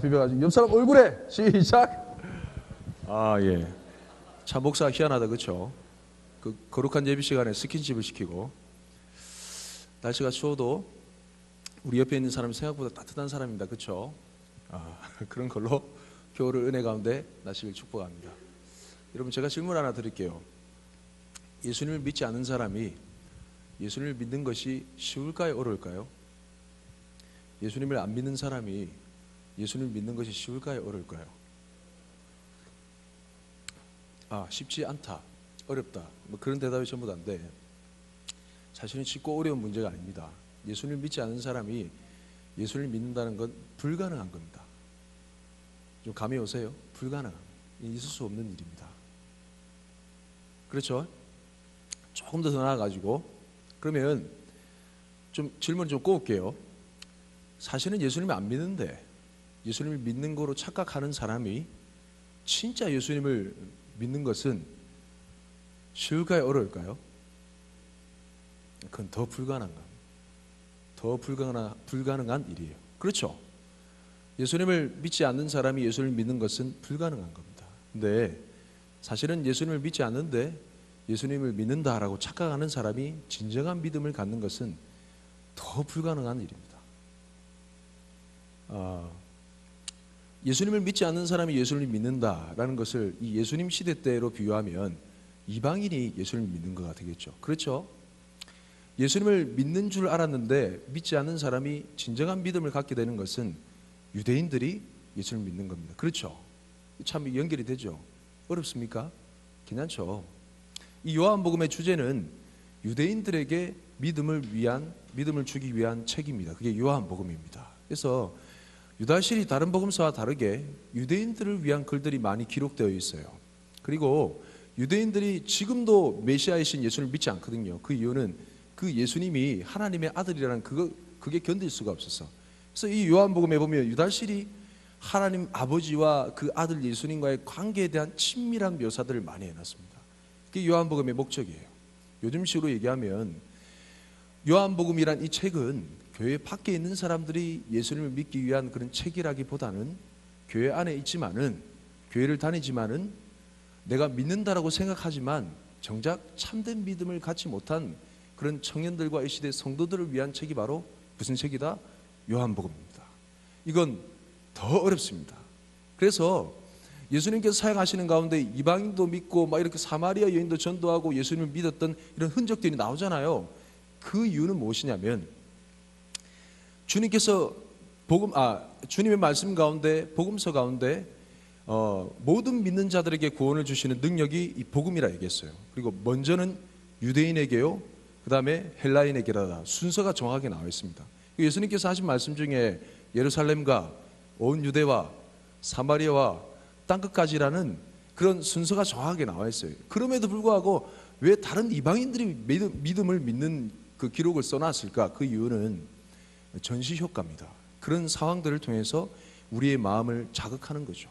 비벼가지고 옆 사람 얼굴에 시작. 예. 참 목사 희한하다, 그렇죠? 그 거룩한 예배 시간에 스킨십을 시키고, 날씨가 추워도 우리 옆에 있는 사람이 생각보다 따뜻한 사람입니다, 그렇죠? 그런 걸로 겨울을 은혜 가운데 나시길 축복합니다. 여러분, 제가 질문 하나 드릴게요. 예수님을 믿지 않는 사람이 예수님을 믿는 것이 쉬울까요, 어려울까요? 예수님을 안 믿는 사람이 예수님을 믿는 것이 쉬울까요, 어려울까요? 쉽지 않다, 어렵다, 뭐 그런 대답이 전부 다인데, 사실은 쉽고 어려운 문제가 아닙니다. 예수님을 믿지 않는 사람이 예수님을 믿는다는 건 불가능한 겁니다. 좀 감이 오세요? 불가능한, 있을 수 없는 일입니다. 그렇죠? 조금 더 나아가지고, 그러면 좀 질문을 좀 꼬을게요. 사실은 예수님을 안 믿는데 예수님을 믿는 거로 착각하는 사람이 진짜 예수님을 믿는 것은 쉬울까요, 어려울까요? 그건 더 불가능한 일이에요. 그렇죠? 예수님을 믿지 않는 사람이 예수님을 믿는 것은 불가능한 겁니다. 근데 사실은 예수님을 믿지 않는데 예수님을 믿는다라고 착각하는 사람이 진정한 믿음을 갖는 것은 더 불가능한 일입니다. 예수님을 믿지 않는 사람이 예수님을 믿는다라는 것을 이 예수님 시대 때로 비유하면 이방인이 예수님을 믿는 거가 되겠죠. 그렇죠? 예수님을 믿는 줄 알았는데 믿지 않는 사람이 진정한 믿음을 갖게 되는 것은 유대인들이 예수님을 믿는 겁니다. 그렇죠? 참 연결이 되죠? 어렵습니까? 괜찮죠? 이 요한복음의 주제는 유대인들에게 믿음을 주기 위한 책입니다. 그게 요한복음입니다. 그래서 유다실이 다른 복음서와 다르게 유대인들을 위한 글들이 많이 기록되어 있어요. 그리고 유대인들이 지금도 메시아이신 예수를 믿지 않거든요. 그 이유는 그 예수님이 하나님의 아들이라는 그게 견딜 수가 없어서. 그래서 이 요한복음에 보면 유다실이 하나님 아버지와 그 아들 예수님과의 관계에 대한 친밀한 묘사들을 많이 해놨습니다. 그게 요한복음의 목적이에요. 요즘식으로 얘기하면 요한복음이란 이 책은 교회 밖에 있는 사람들이 예수님을 믿기 위한 그런 책이라기보다는 교회 안에 있지만은, 교회를 다니지만은 내가 믿는다라고 생각하지만 정작 참된 믿음을 갖지 못한 그런 청년들과 이 시대 성도들을 위한 책이 바로 무슨 책이다? 요한복음입니다. 이건 더 어렵습니다. 그래서 예수님께서 사역하시는 가운데 이방인도 믿고 막 이렇게 사마리아 여인도 전도하고 예수님을 믿었던 이런 흔적들이 나오잖아요. 그 이유는 무엇이냐면 주님께서 주님의 말씀 가운데, 복음서 가운데 모든 믿는 자들에게 구원을 주시는 능력이 이 복음이라 얘기했어요. 그리고 먼저는 유대인에게요, 그 다음에 헬라인에게라다, 순서가 정확하게 나와 있습니다. 예수님께서 하신 말씀 중에 예루살렘과 온 유대와 사마리아와 땅끝까지라는 그런 순서가 정확하게 나와 있어요. 그럼에도 불구하고 왜 다른 이방인들이 믿음을 믿는 그 기록을 써놨을까? 그 이유는 전시 효과입니다. 그런 상황들을 통해서 우리의 마음을 자극하는 거죠.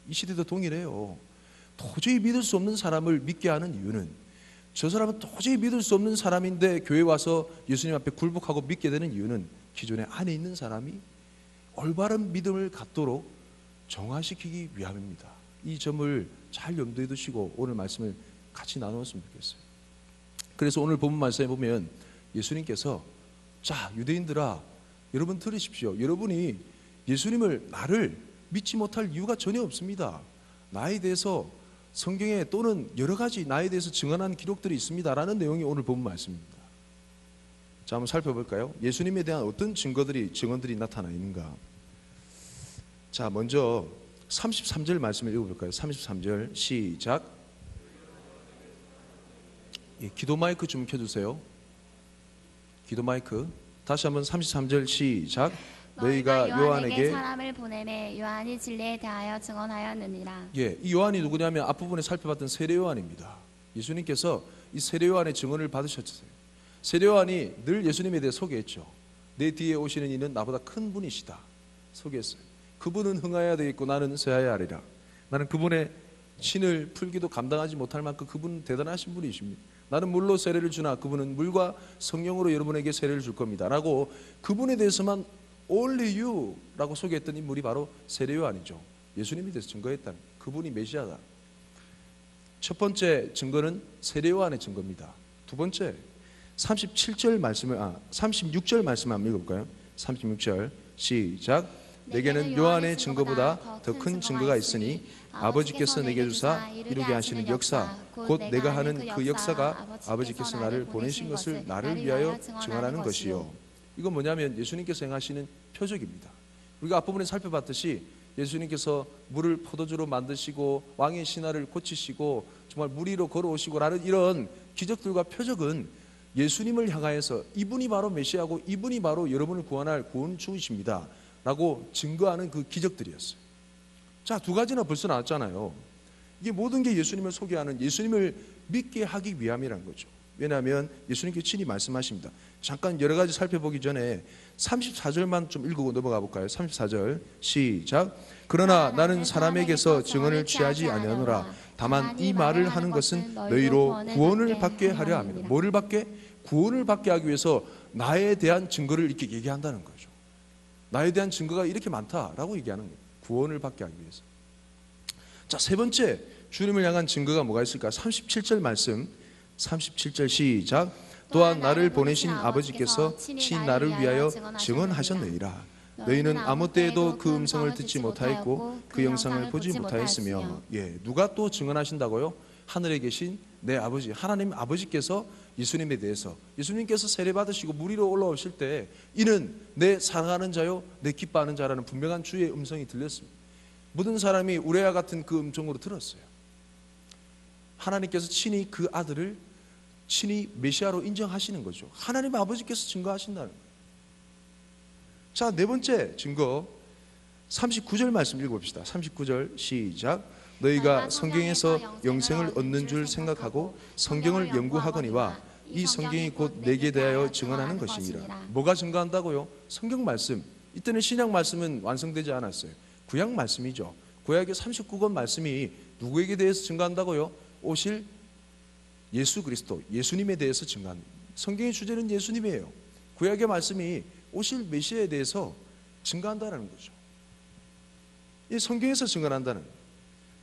이 시대도 동일해요. 도저히 믿을 수 없는 사람을 믿게 하는 이유는, 저 사람은 도저히 믿을 수 없는 사람인데 교회 와서 예수님 앞에 굴복하고 믿게 되는 이유는 기존에 안에 있는 사람이 올바른 믿음을 갖도록 정화시키기 위함입니다. 이 점을 잘 염두에 두시고 오늘 말씀을 같이 나누었으면 좋겠어요. 그래서 오늘 본문 말씀에 보면 예수님께서, 자, 유대인들아, 여러분 들으십시오. 여러분이 나를 믿지 못할 이유가 전혀 없습니다. 나에 대해서 성경에 또는 여러 가지 나에 대해서 증언한 기록들이 있습니다 라는 내용이 오늘 본문 말씀입니다. 자, 한번 살펴볼까요? 예수님에 대한 어떤 증언들이 나타나 있는가. 자, 먼저 33절 말씀을 읽어볼까요? 33절 시작. 기도 마이크 좀 켜주세요. 기도 마이크. 다시 한번 33절 시작. 너희가 요한에게 사람을 보내매 요한이 진리에 대하여 증언하였느니라. 이 요한이 누구냐면 앞부분에 살펴봤던 세례 요한입니다. 예수님께서 이 세례 요한의 증언을 받으셨어요. 세례 요한이 늘 예수님에 대해 소개했죠. 내 뒤에 오시는 이는 나보다 큰 분이시다 소개했어요. 그분은 흥하여야 되겠고 나는 쇠하여야 하리라. 나는 그분의 신을 풀기도 감당하지 못할 만큼 그분은 대단하신 분이십니다. 나는 물로 세례를 주나 그분은 물과 성령으로 여러분에게 세례를 줄 겁니다 라고 그분에 대해서만 only you라고 소개했던 인물이 바로 세례 요한이죠. 예수님에 대해서 증거했다는 그분이 메시아다. 첫 번째 증거는 세례 요한의 증거입니다. 두 번째 36절 말씀 한번 읽어볼까요? 36절 시작. 내게는 요한의 증거보다 더 큰 증거가 있으니 아버지께서 내게 주사 이루게 하시는 역사 곧 내가 하는 그 역사가 아버지께서 나를 보내신 것을 나를 위하여 증언하는 것이요. 이건 뭐냐면 예수님께서 행하시는 표적입니다. 우리가 앞부분에 살펴봤듯이 예수님께서 물을 포도주로 만드시고 왕의 신하를 고치시고 정말 물 위로 걸어오시고라는 이런 기적들과 표적은 예수님을 향하여서 이분이 바로 메시아고 이분이 바로 여러분을 구원할 구원주이십니다 라고 증거하는 그 기적들이었어요. 자, 두 가지나 벌써 나왔잖아요. 이게 모든 게 예수님을 소개하는, 예수님을 믿게 하기 위함이라는 거죠. 왜냐하면 예수님께서 친히 말씀하십니다. 잠깐 여러 가지 살펴보기 전에 34절만 좀 읽고 넘어가 볼까요? 34절 시작. 그러나 나는 사람에게서 증언을 취하지 아니하노라. 다만 이 말을 하는 것은 너희로 구원을 받게 하려 합니다. 뭐를 받게? 구원을 받게 하기 위해서 나에 대한 증거를 이렇게 얘기한다는 거죠. 나에 대한 증거가 이렇게 많다라고 얘기하는 거예요. 구원을 받게 하기 위해서. 자, 세 번째 주님을 향한 증거가 뭐가 있을까? 37절 말씀 37절 시작. 또한 나를 보내신 아버지께서 친히 나를 위하여 증언하셨느니라. 너희는 아무 때에도 그 음성을 듣지 못하였고 그 영상을 보지 못하였으며. 누가 또 증언하신다고요? 하늘에 계신 내 아버지, 하나님 아버지께서 예수님에 대해서, 예수님께서 세례 받으시고 물 위로 올라오실 때 이는 내 사랑하는 자요 내 기뻐하는 자라는 분명한 주의 음성이 들렸습니다. 모든 사람이 우레와 같은 그 음성으로 들었어요. 하나님께서 친히 그 아들을 친히 메시아로 인정하시는 거죠. 하나님 아버지께서 증거하신다는 거예요. 자, 네 번째 증거 39절 말씀 읽어봅시다. 39절 시작. 너희가 성경에서 영생을 얻는 줄 생각하고 성경을 연구하거니와 이 성경이 곧 내게 대하여 증언하는 것이니라. 뭐가 증거한다고요? 성경 말씀. 이때는 신약 말씀은 완성되지 않았어요. 구약 말씀이죠. 구약의 39권 말씀이 누구에게 대해서 증거한다고요? 오실 예수 그리스도, 예수님에 대해서 증거합니다. 성경의 주제는 예수님이에요. 구약의 말씀이 오실 메시아에 대해서 증거한다는 거죠. 이 성경에서 증거한다는 거예요.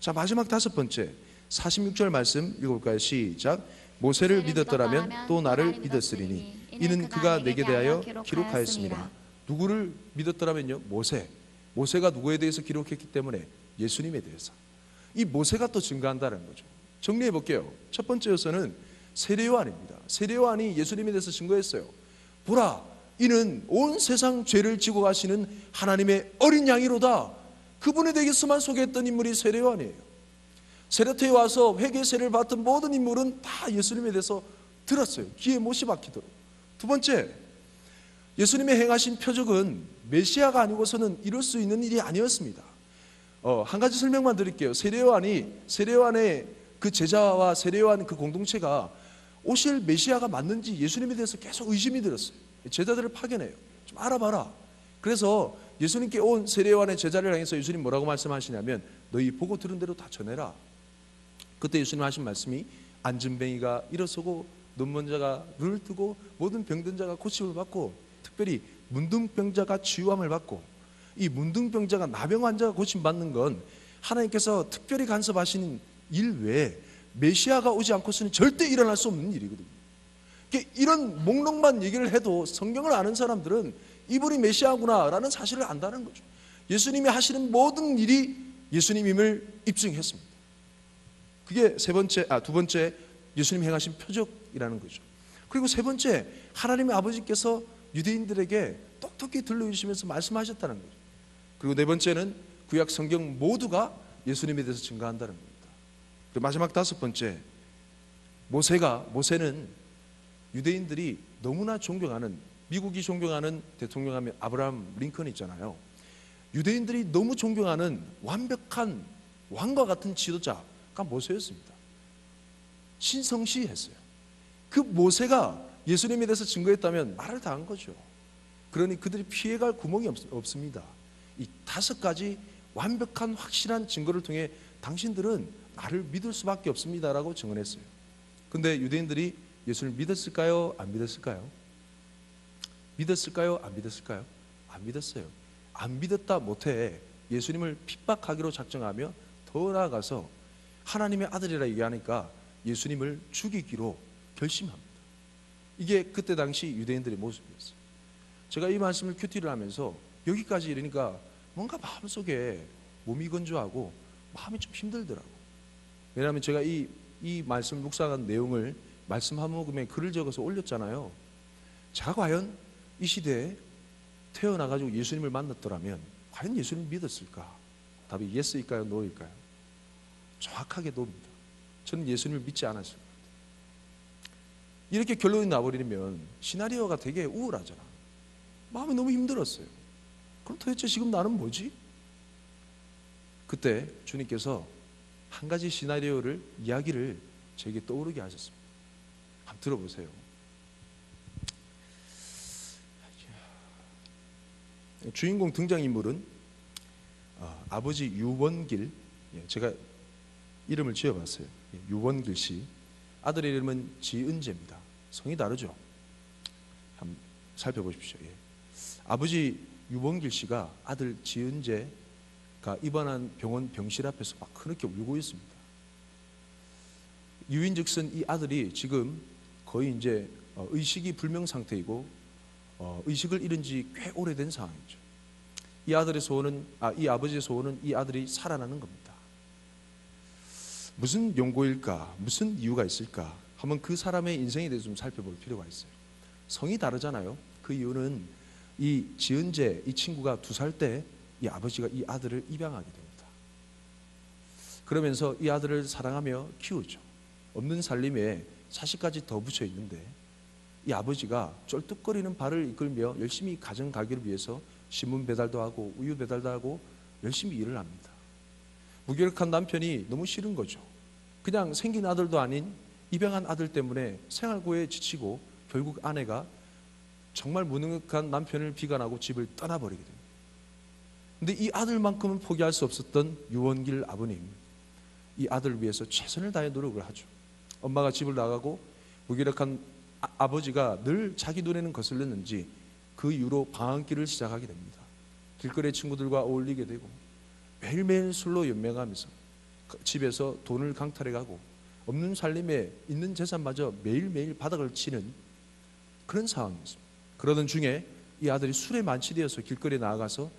자, 마지막 다섯 번째 46절 말씀 읽어볼까요? 시작. 모세를 믿었더라면 또 나를 믿었으리니 이는 그가 내게 대하여 기록하였습니다. 누구를 믿었더라면요? 모세가 누구에 대해서 기록했기 때문에 예수님에 대해서. 이 모세가 또 증거한다는 거죠. 정리해 볼게요. 첫 번째 요소는 세례 요한입니다. 세례 요한이 예수님에 대해서 증거했어요. 보라, 이는 온 세상 죄를 지고 가시는 하나님의 어린 양이로다. 그분에 대해서만 소개했던 인물이 세례 요한이에요. 세례터에 와서 회개 세례를 받던 모든 인물은 다 예수님에 대해서 들었어요. 귀에 못이 박히도록. 두 번째, 예수님의 행하신 표적은 메시아가 아니고서는 이룰 수 있는 일이 아니었습니다. 한 가지 설명만 드릴게요. 세례 요한의 그 제자와 세례 요한 그 공동체가 오실 메시아가 맞는지 예수님에 대해서 계속 의심이 들었어요. 제자들을 파견해요. 좀 알아봐라. 그래서 예수님께 온 세례 요한의 제자를 향해서 예수님 뭐라고 말씀하시냐면 너희 보고 들은 대로 다 전해라. 그때 예수님 하신 말씀이 안진뱅이가 일어서고 눈먼 자가 눈을 뜨고 모든 병든 자가 고침을 받고 특별히 문둥병자가 치유함을 받고, 이 문둥병자가 나병 환자가 고침받는 건 하나님께서 특별히 간섭하시는 일 외에 메시아가 오지 않고서는 절대 일어날 수 없는 일이거든요. 이런 목록만 얘기를 해도 성경을 아는 사람들은 이분이 메시아구나 라는 사실을 안다는 거죠. 예수님이 하시는 모든 일이 예수님임을 입증했습니다. 그게 두 번째 예수님이 행하신 표적이라는 거죠. 그리고 세 번째, 하나님의 아버지께서 유대인들에게 똑똑히 들려주시면서 말씀하셨다는 거죠. 그리고 네 번째는 구약 성경 모두가 예수님에 대해서 증거한다는 겁니다. 그리고 마지막 다섯 번째, 모세는 유대인들이 너무나 존경하는, 미국이 존경하는 대통령 하면 아브라함 링컨 있잖아요. 유대인들이 너무 존경하는 완벽한 왕과 같은 지도자가 모세였습니다. 신성시했어요. 그 모세가 예수님에 대해서 증거했다면 말을 다 한 거죠. 그러니 그들이 피해갈 구멍이 없습니다. 이 다섯 가지 완벽한 확실한 증거를 통해 당신들은 나를 믿을 수밖에 없습니다라고 증언했어요. 근데 유대인들이 예수를 믿었을까요? 안 믿었을까요? 믿었을까요? 안 믿었을까요? 안 안 믿었어요. 안 믿었다 못해 예수님을 핍박하기로 작정하며 더 나아가서 하나님의 아들이라 얘기하니까 예수님을 죽이기로 결심합니다. 이게 그때 당시 유대인들의 모습이었어요. 제가 이 말씀을 큐티를 하면서 여기까지 이러니까 뭔가 마음속에 몸이 건조하고 마음이 좀 힘들더라고요. 왜냐하면 제가 이 말씀을 묵상한 내용을 말씀 한 모금에 글을 적어서 올렸잖아요. 제가 과연 이 시대에 태어나가지고 예수님을 만났더라면 과연 예수님을 믿었을까? 답이 예스일까요? 노일까요? 정확하게 노입니다. 저는 예수님을 믿지 않았을 것 같아요. 이렇게 결론이 나버리면 시나리오가 되게 우울하잖아. 마음이 너무 힘들었어요. 그럼 도대체 지금 나는 뭐지? 그때 주님께서 한 가지 시나리오를, 이야기를 저에게 떠오르게 하셨습니다. 한번 들어보세요. 주인공 등장인물은 아버지 유원길, 제가 이름을 지어봤어요. 유원길 씨. 아들의 이름은 지은재입니다. 성이 다르죠? 한번 살펴보십시오. 아버지 유원길 씨가 아들 지은재가 입원한 병원 병실 앞에서 막 그렇게 울고 있습니다. 유인즉슨 이 아들이 지금 거의 이제 의식이 불명 상태이고 의식을 잃은 지 꽤 오래된 상황이죠. 이 아들의 소원은, 이 아버지의 소원은 이 아들이 살아나는 겁니다. 무슨 용고일까? 무슨 이유가 있을까? 한번 그 사람의 인생에 대해서 좀 살펴볼 필요가 있어요. 성이 다르잖아요. 그 이유는 이 지은재, 이 친구가 2살 때 이 아버지가 이 아들을 입양하게 됩니다. 그러면서 이 아들을 사랑하며 키우죠. 없는 살림에 사시까지 더 붙여 있는데 이 아버지가 쩔뚝거리는 발을 이끌며 열심히 가정 가기를 위해서 신문 배달도 하고 우유 배달도 하고 열심히 일을 합니다. 무기력한 남편이 너무 싫은 거죠. 그냥 생긴 아들도 아닌 입양한 아들 때문에 생활고에 지치고 결국 아내가 정말 무능력한 남편을 비관하고 집을 떠나버리게 됩니다. 근데 이 아들만큼은 포기할 수 없었던 유원길 아버님, 이 아들을 위해서 최선을 다해 노력을 하죠. 엄마가 집을 나가고 무기력한 아버지가 늘 자기 눈에는 거슬렸는지 그 이후로 방황길을 시작하게 됩니다. 길거리 친구들과 어울리게 되고 매일매일 술로 연명하면서 집에서 돈을 강탈해가고 없는 살림에 있는 재산마저 매일매일 바닥을 치는 그런 상황이었습니다. 그러던 중에 이 아들이 술에 만취되어서 길거리에 나아가서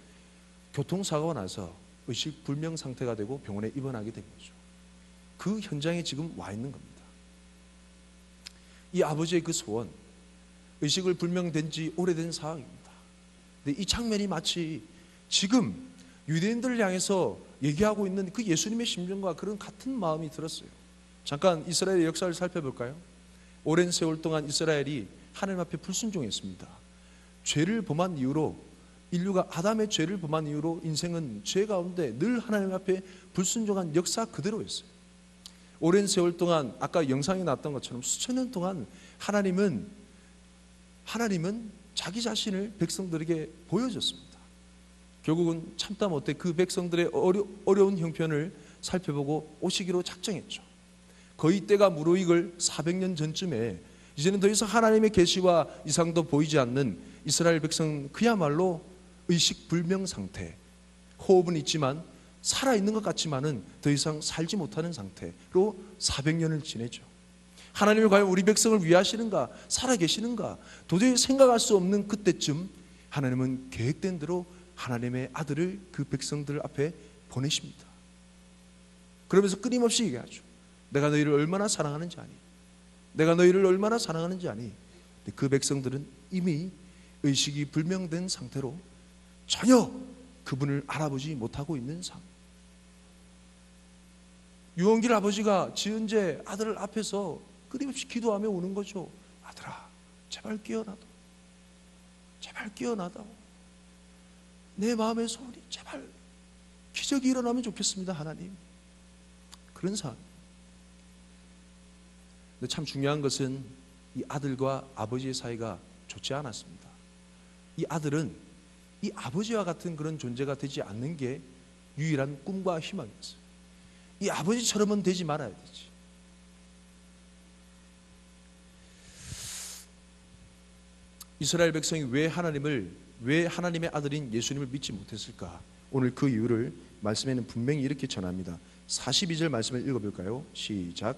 교통사고가 나서 의식불명 상태가 되고 병원에 입원하게 된 거죠. 그 현장에 지금 와 있는 겁니다. 이 아버지의 그 소원, 의식을 불명된 지 오래된 상황입니다. 근데 이 장면이 마치 지금 유대인들을 향해서 얘기하고 있는 그 예수님의 심정과 그런 같은 마음이 들었어요. 잠깐 이스라엘의 역사를 살펴볼까요? 오랜 세월 동안 이스라엘이 하나님 앞에 불순종했습니다. 죄를 범한 이후로, 인류가 아담의 죄를 범한 이후로 인생은 죄 가운데 늘 하나님 앞에 불순종한 역사 그대로였어요. 오랜 세월 동안 아까 영상에 나왔던 것처럼 수천 년 동안 하나님은 자기 자신을 백성들에게 보여줬습니다. 결국은 참다 못해 그 백성들의 어려운 형편을 살펴보고 오시기로 작정했죠. 거의 때가 무르익을 400년 전쯤에 이제는 더 이상 하나님의 계시와 이상도 보이지 않는 이스라엘 백성, 그야말로 의식불명 상태, 호흡은 있지만 살아있는 것 같지만은 더 이상 살지 못하는 상태로 400년을 지내죠. 하나님이 과연 우리 백성을 위하시는가, 살아계시는가 도저히 생각할 수 없는 그때쯤 하나님은 계획된 대로 하나님의 아들을 그 백성들 앞에 보내십니다. 그러면서 끊임없이 얘기하죠. 내가 너희를 얼마나 사랑하는지 아니? 내가 너희를 얼마나 사랑하는지 아니? 근데 그 백성들은 이미 의식이 불명된 상태로 전혀 그분을 알아보지 못하고 있는 상황. 유원길 아버지가 지은재 아들 앞에서 끊임없이 기도하며 우는 거죠. 아들아, 제발 깨어나도, 제발 깨어나다오. 내 마음의 소원이 제발 기적이 일어나면 좋겠습니다, 하나님. 그런 상황. 근데 참 중요한 것은 이 아들과 아버지의 사이가 좋지 않았습니다. 이 아들은 이 아버지와 같은 그런 존재가 되지 않는 게 유일한 꿈과 희망이었어요. 이 아버지처럼은 되지 말아야 되지. 이스라엘 백성이 왜 하나님을 왜 하나님의 아들인 예수님을 믿지 못했을까? 오늘 그 이유를 말씀에는 분명히 이렇게 전합니다. 42절 말씀을 읽어볼까요? 시작.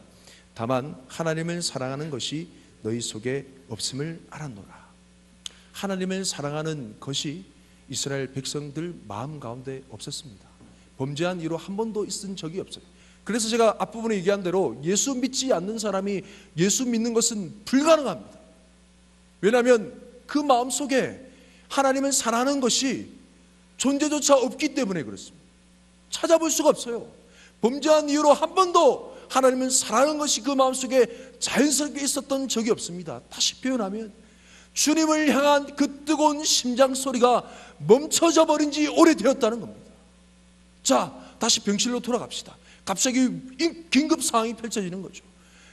다만 하나님을 사랑하는 것이 너희 속에 없음을 알았노라. 하나님을 사랑하는 것이 이스라엘 백성들 마음 가운데 없었습니다. 범죄한 이유로 한 번도 있은 적이 없어요. 그래서 제가 앞부분에 얘기한 대로 예수 믿지 않는 사람이 예수 믿는 것은 불가능합니다. 왜냐하면 그 마음속에 하나님을 사랑하는 것이 존재조차 없기 때문에 그렇습니다. 찾아볼 수가 없어요. 범죄한 이유로 한 번도 하나님을 사랑하는 것이 그 마음속에 자연스럽게 있었던 적이 없습니다. 다시 표현하면 주님을 향한 그 뜨거운 심장 소리가 멈춰져 버린 지 오래되었다는 겁니다. 자, 다시 병실로 돌아갑시다. 갑자기 긴급 상황이 펼쳐지는 거죠.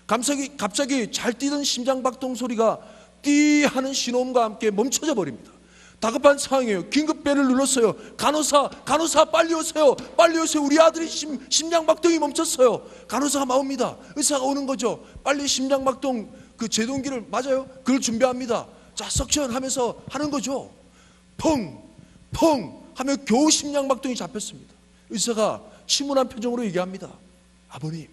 갑자기 잘 뛰던 심장 박동 소리가 띠 하는 신호음과 함께 멈춰져 버립니다. 다급한 상황이에요. 긴급벨을 눌렀어요. 간호사 빨리 오세요. 빨리 오세요. 우리 아들이 심장 박동이 멈췄어요. 간호사가 나옵니다. 의사가 오는 거죠. 빨리 심장 박동 그 제동기를 맞아요. 그걸 준비합니다. 자, 석션 하면서 하는 거죠. 펑 하며 겨우 심장 박동이 잡혔습니다. 의사가 침울한 표정으로 얘기합니다. 아버님,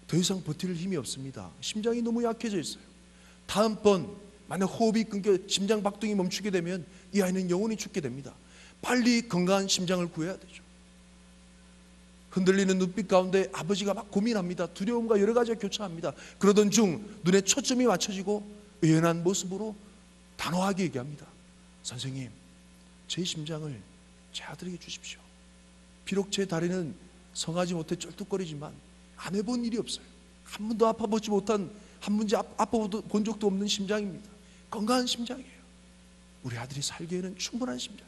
더 이상 버틸 힘이 없습니다. 심장이 너무 약해져 있어요. 다음번 만약 호흡이 끊겨 심장 박동이 멈추게 되면 이 아이는 영원히 죽게 됩니다. 빨리 건강한 심장을 구해야 되죠. 흔들리는 눈빛 가운데 아버지가 막 고민합니다. 두려움과 여러 가지가 교차합니다. 그러던 중 눈에 초점이 맞춰지고 의연한 모습으로 단호하게 얘기합니다. 선생님, 제 심장을 제 아들에게 주십시오. 비록 제 다리는 성하지 못해 쩔뚝거리지만 안 해본 일이 없어요. 한 번도 아파보지 못한, 한 번도 아파본 적도 없는 심장입니다. 건강한 심장이에요. 우리 아들이 살기에는 충분한 심장.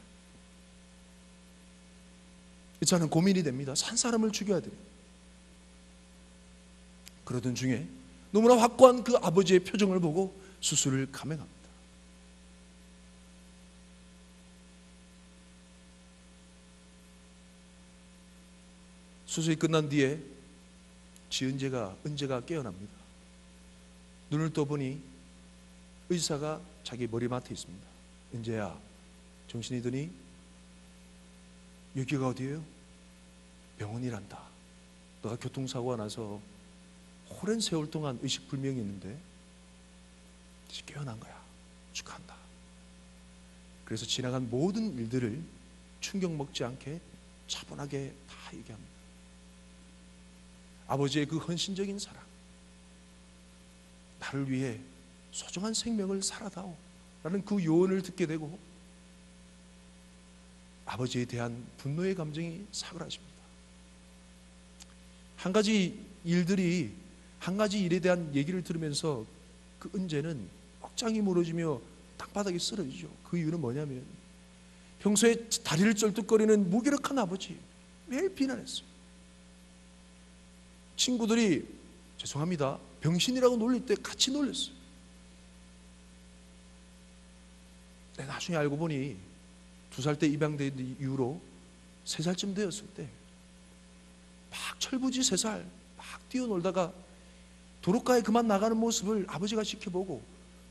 저는 고민이 됩니다. 산 사람을 죽여야 돼요. 그러던 중에 너무나 확고한 그 아버지의 표정을 보고 수술을 감행합니다. 수술이 끝난 뒤에 은재가 깨어납니다. 눈을 떠보니 의사가 자기 머리맡에 있습니다. 은재야, 정신이 드니? 여기가 어디예요? 병원이란다. 너가 교통사고가 나서 오랜 세월 동안 의식불명이 있는데 이제 깨어난 거야. 축하한다. 그래서 지나간 모든 일들을 충격 먹지 않게 차분하게 다 얘기합니다. 아버지의 그 헌신적인 사랑, 나를 위해 소중한 생명을 살아다오 라는 그 요언을 듣게 되고 아버지에 대한 분노의 감정이 사그라집니다. 한 가지 일에 대한 얘기를 들으면서 그 은재는 억장이 무너지며 땅바닥에 쓰러지죠. 그 이유는 뭐냐면 평소에 다리를 쩔뚝거리는 무기력한 아버지 매일 비난했어요. 친구들이 죄송합니다, 병신이라고 놀릴 때 같이 놀렸어요. 나중에 알고 보니 2살 때 입양된 이후로 3살쯤 되었을 때 막 철부지 3살 막 뛰어놀다가 도로가에 그만 나가는 모습을 아버지가 지켜보고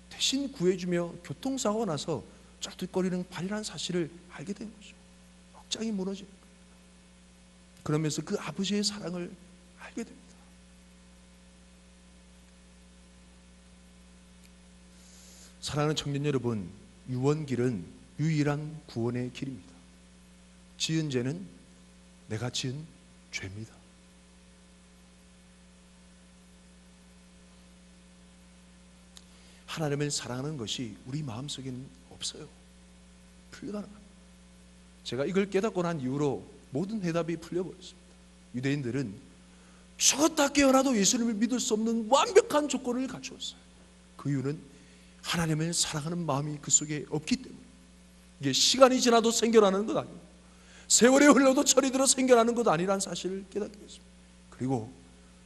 대신 구해주며 교통사고가 나서 쩔뚝거리는 발이라는 사실을 알게 된 거죠. 억장이 무너지는 거예요. 그러면서 그 아버지의 사랑을 알게 됩니다. 사랑하는 청년 여러분, 유언길은 유일한 구원의 길입니다. 지은 죄는 내가 지은 죄입니다. 하나님을 사랑하는 것이 우리 마음속에는 없어요. 불가능합니다. 제가 이걸 깨닫고 난 이후로 모든 해답이 풀려버렸습니다. 유대인들은 죽었다 깨어나도 예수님을 믿을 수 없는 완벽한 조건을 갖추었어요. 그 이유는 하나님을 사랑하는 마음이 그 속에 없기 때문에. 이게 시간이 지나도 생겨나는 것 아니에요. 세월이 흘러도 철이 들어 생겨나는 것 아니라는 사실을 깨닫게 됐습니다. 그리고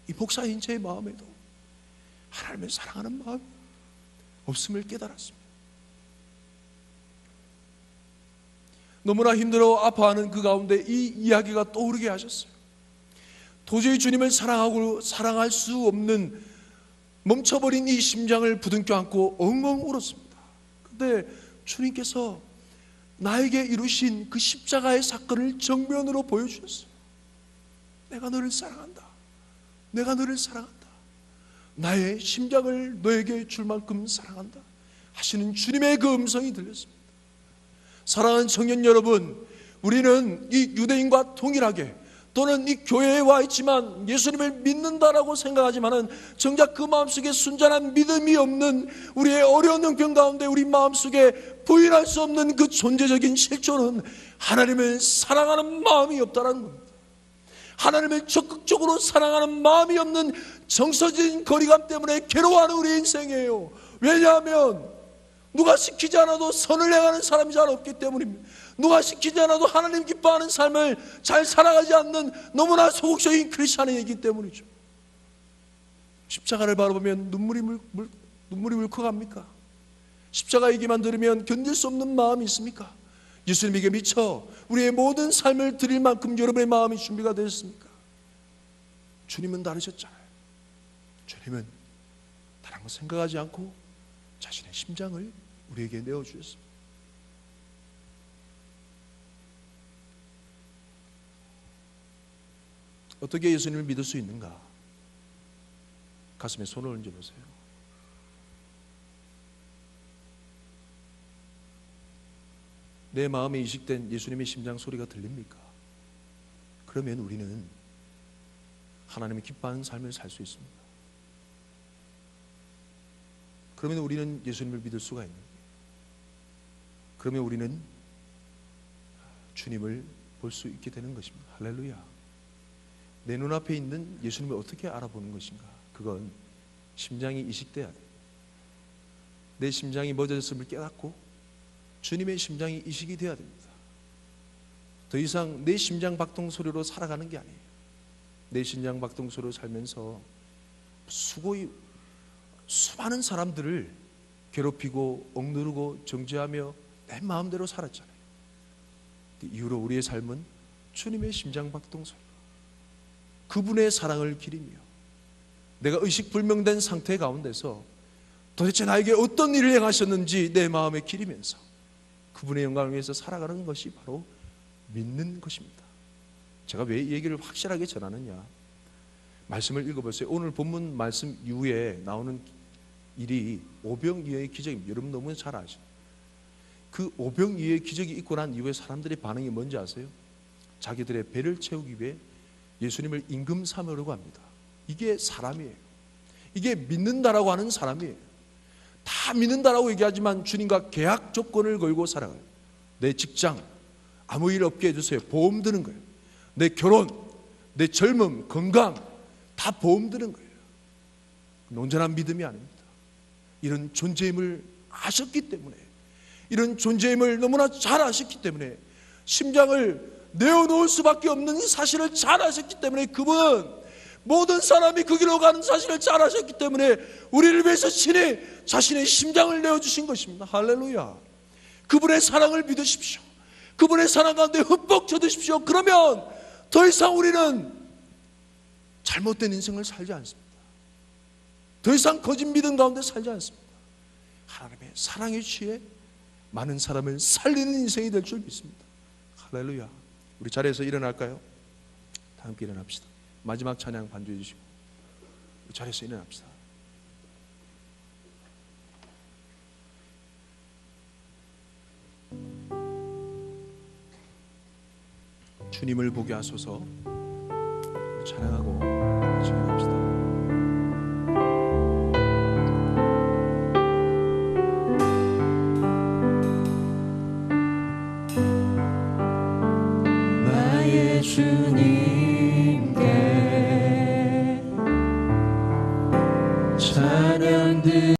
이 목사인 제 마음에도 하나님을 사랑하는 마음이 없음을 깨달았습니다. 너무나 힘들어 아파하는 그 가운데 이 이야기가 떠오르게 하셨어요. 도저히 주님을 사랑할 수 없는 멈춰버린 이 심장을 부둥켜 안고 엉엉 울었습니다. 근데 주님께서 나에게 이루신 그 십자가의 사건을 정면으로 보여주셨어요. 내가 너를 사랑한다. 내가 너를 사랑한다. 나의 심장을 너에게 줄 만큼 사랑한다 하시는 주님의 그 음성이 들렸습니다. 사랑하는 청년 여러분, 우리는 이 유대인과 동일하게 또는 이 교회에 와 있지만 예수님을 믿는다라고 생각하지만은 정작 그 마음속에 순전한 믿음이 없는 우리의 어려운 형편 가운데 우리 마음속에 부인할 수 없는 그 존재적인 실존은 하나님을 사랑하는 마음이 없다는 겁니다. 하나님을 적극적으로 사랑하는 마음이 없는 정서적인 거리감 때문에 괴로워하는 우리 인생이에요. 왜냐하면 누가 시키지 않아도 선을 행하는 사람이 잘 없기 때문입니다. 누가 시키지 않아도 하나님 기뻐하는 삶을 잘 살아가지 않는 너무나 소극적인 크리스찬이기 때문이죠. 십자가를 바라보면 눈물이 울컥합니까? 십자가 얘기만 들으면 견딜 수 없는 마음이 있습니까? 예수님에게 미쳐 우리의 모든 삶을 드릴 만큼 여러분의 마음이 준비가 되었습니까? 주님은 다르셨잖아요. 주님은 다른 거 생각하지 않고 자신의 심장을 우리에게 내어주셨습니다. 어떻게 예수님을 믿을 수 있는가? 가슴에 손을 얹어보세요. 내 마음에 이식된 예수님의 심장 소리가 들립니까? 그러면 우리는 하나님이 기뻐하는 삶을 살 수 있습니다. 그러면 우리는 예수님을 믿을 수가 있는 거예요. 그러면 우리는 주님을 볼 수 있게 되는 것입니다. 할렐루야. 내 눈앞에 있는 예수님을 어떻게 알아보는 것인가? 그건 심장이 이식돼야 돼요. 내 심장이 멎어졌음을 깨닫고 주님의 심장이 이식이 되어야 됩니다. 더 이상 내 심장 박동 소리로 살아가는 게 아니에요. 내 심장 박동 소리로 살면서 수고히 수많은 사람들을 괴롭히고 억누르고 정죄하며 내 마음대로 살았잖아요. 그 이후로 우리의 삶은 주님의 심장 박동 소리, 그분의 사랑을 기리며 내가 의식불명된 상태 가운데서 도대체 나에게 어떤 일을 행하셨는지 내 마음에 기리면서 그분의 영광을 위해서 살아가는 것이 바로 믿는 것입니다. 제가 왜 이 얘기를 확실하게 전하느냐? 말씀을 읽어보세요. 오늘 본문 말씀 이후에 나오는 일이 오병이어의 기적입니다. 여러분 너무 잘 아시죠? 그 오병이어의 기적이 있고 난 이후에 사람들의 반응이 뭔지 아세요? 자기들의 배를 채우기 위해 예수님을 임금 삼으려고 합니다. 이게 사람이에요. 이게 믿는다라고 하는 사람이에요. 다 믿는다라고 얘기하지만 주님과 계약 조건을 걸고 살아가요. 내 직장 아무 일 없게 해주세요. 보험 드는 거예요. 내 결혼, 내 젊음, 건강 다 보험 드는 거예요. 온전한 믿음이 아닙니다. 이런 존재임을 아셨기 때문에, 이런 존재임을 너무나 잘 아셨기 때문에, 심장을 내어놓을 수밖에 없는 사실을 잘 아셨기 때문에, 그분은 모든 사람이 그 길로 가는 사실을 잘 아셨기 때문에 우리를 위해서 친히 자신의 심장을 내어주신 것입니다. 할렐루야. 그분의 사랑을 믿으십시오. 그분의 사랑 가운데 흠뻑 젖으십시오. 그러면 더 이상 우리는 잘못된 인생을 살지 않습니다. 더 이상 거짓 믿음 가운데 살지 않습니다. 하나님의 사랑에 취해 많은 사람을 살리는 인생이 될 줄 믿습니다. 할렐루야. 우리 자리에서 일어날까요? 다 함께 일어납시다. 마지막 찬양 반주해 주시고 우리 자리에서 일어납시다. 주님을 보게 하소서. 찬양하고 즐겨갑시다. 나의 주님